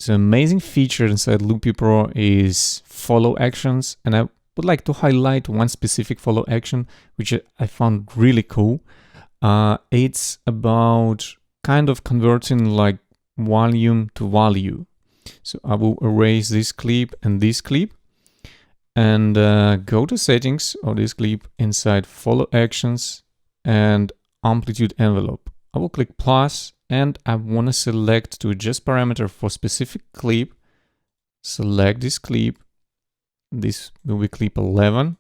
It's an amazing feature inside Loopy Pro is follow actions, and I would like to highlight one specific follow action which I found really cool. It's about kind of converting like volume to value. So I will erase this clip and this clip, and go to settings of this clip inside follow actions and amplitude envelope. I will click plus, and I want to select to adjust parameter for specific clip. Select this clip. This will be clip 11,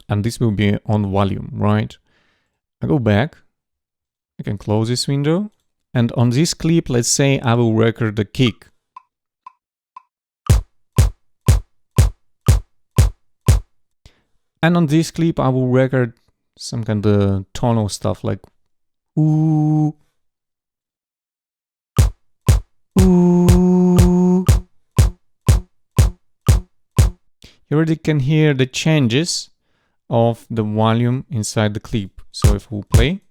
and this will be on volume, right? I go back. I can close this window, and on this clip, let's say I will record the kick. And on this clip, I will record some kind of tonal stuff like ooh, ooh. You already can hear the changes of the volume inside the clip. So if we play,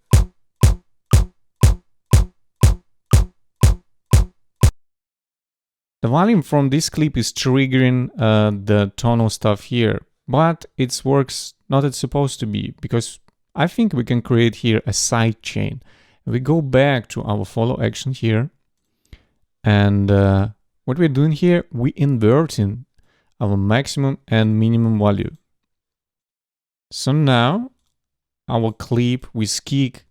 the volume from this clip is triggering the tonal stuff here, but it works not as it's supposed to be, because I think we can create here a side chain. We go back to our follow action here, and what we're doing here, we inverting our maximum and minimum value. So now our clip with kick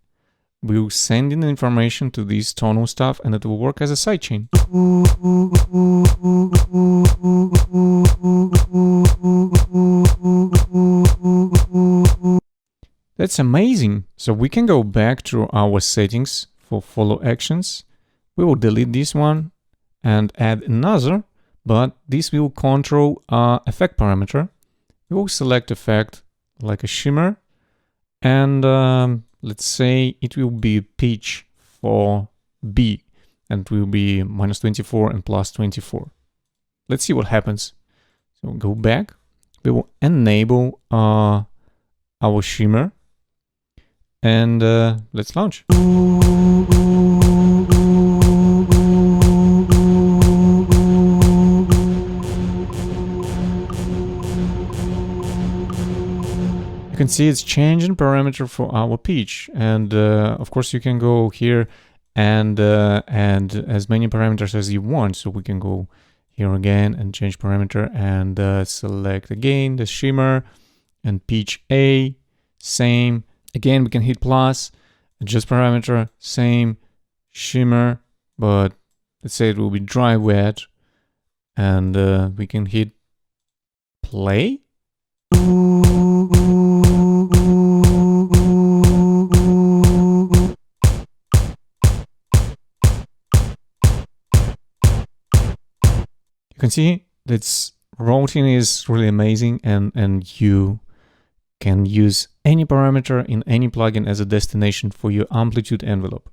will send in information to this tonal stuff, and it will work as a sidechain. That's amazing. So we can go back to our settings for follow actions. We will delete this one and add another, but this will control effect parameter. We will select effect like a shimmer, and let's say it will be pitch for B, and it will be -24 and +24. Let's see what happens. So go back. We will enable our shimmer, and let's launch. You can see it's changing parameter for our pitch, and of course you can go here and add as many parameters as you want. So we can go here again and change parameter, and select again the shimmer and pitch A, same. Again, we can hit plus, adjust parameter, same, shimmer, but let's say it will be dry wet, and we can hit play. You can see this routing is really amazing, and you can use any parameter in any plugin as a destination for your amplitude envelope.